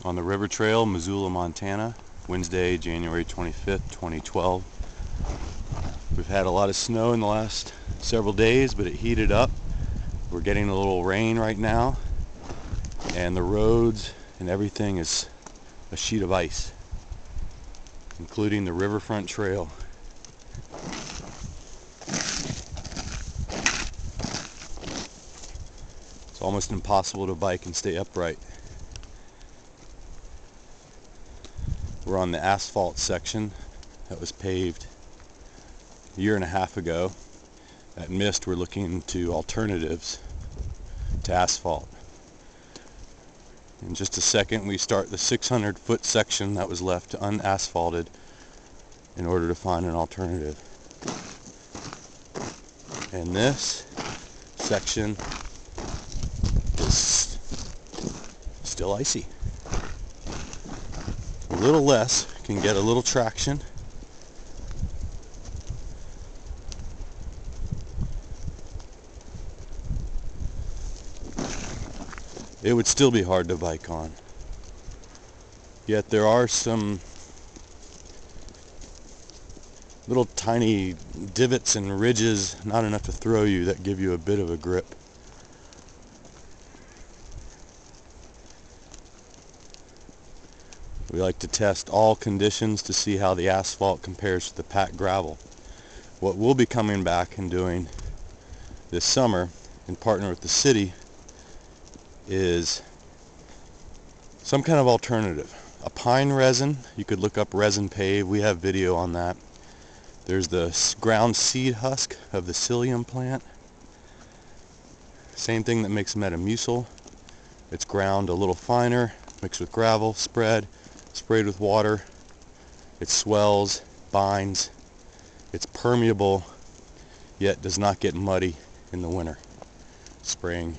on the river trail, Missoula, Montana, Wednesday, January 25th, 2012. We've had a lot of snow in the last several days, but it heated up. We're getting a little rain right now, and the roads and everything is a sheet of ice, including the riverfront trail. It's almost impossible to bike and stay upright. We're on the asphalt section that was paved a year and a half ago. At Mist, we're looking into alternatives to asphalt. In just a second, we start the 600-foot section that was left unasphalted in order to find an alternative. And this section is still icy. A little less, can get a little traction. It would still be hard to bike on. Yet there are some little tiny divots and ridges, not enough to throw you, that give you a bit of a grip. We like to test all conditions to see how the asphalt compares to the packed gravel. What we'll be coming back and doing this summer, in partner with the city, is some kind of alternative. A pine resin, you could look up resin pave, we have video on that. There's the ground seed husk of the psyllium plant. Same thing that makes Metamucil. It's ground a little finer, mixed with gravel, sprayed with water. It swells, binds. It's permeable, yet does not get muddy in the winter. Spring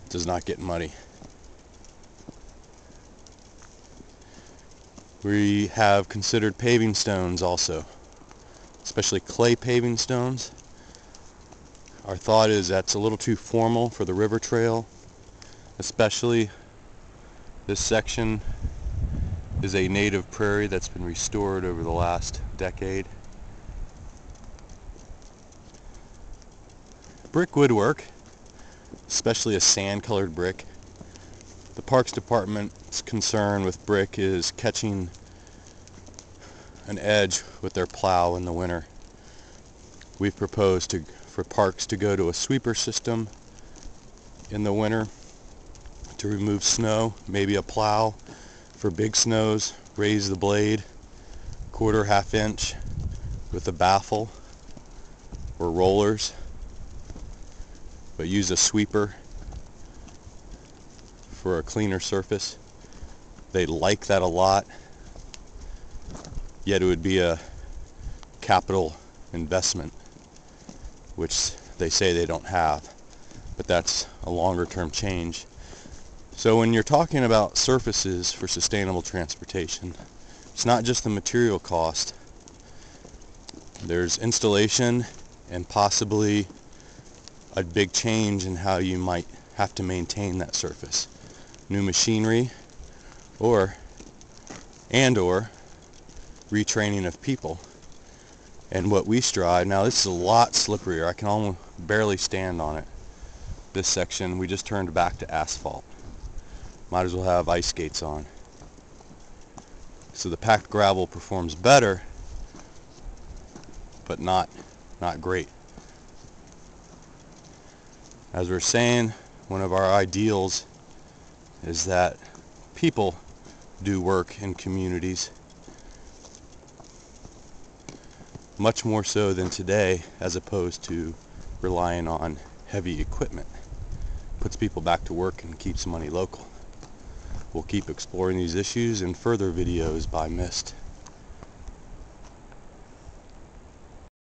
does not get muddy. We have considered paving stones also, especially clay paving stones. Our thought is that's a little too formal for the river trail. Especially this section is a native prairie that's been restored over the last decade. Brick would work, especially a sand-colored brick. The Parks Department's concern with brick is catching an edge with their plow in the winter. We've proposed for parks to go to a sweeper system in the winter to remove snow, maybe a plow for big snows, raise the blade quarter, half inch with a baffle or rollers, but use a sweeper for a cleaner surface. They like that a lot, yet it would be a capital investment, which they say they don't have, but that's a longer term change. So when you're talking about surfaces for sustainable transportation, it's not just the material cost. There's installation and possibly a big change in how you might have to maintain that surface. New machinery or retraining of people. And what we strive, now this is a lot slipperier, I can almost barely stand on it. This section we just turned back to asphalt. Might as well have ice skates on. So the packed gravel performs better, but not great. As we're saying, one of our ideals is that people do work in communities, much more so than today, as opposed to relying on heavy equipment. Puts people back to work and keeps money local. We'll keep exploring these issues in further videos by Mist.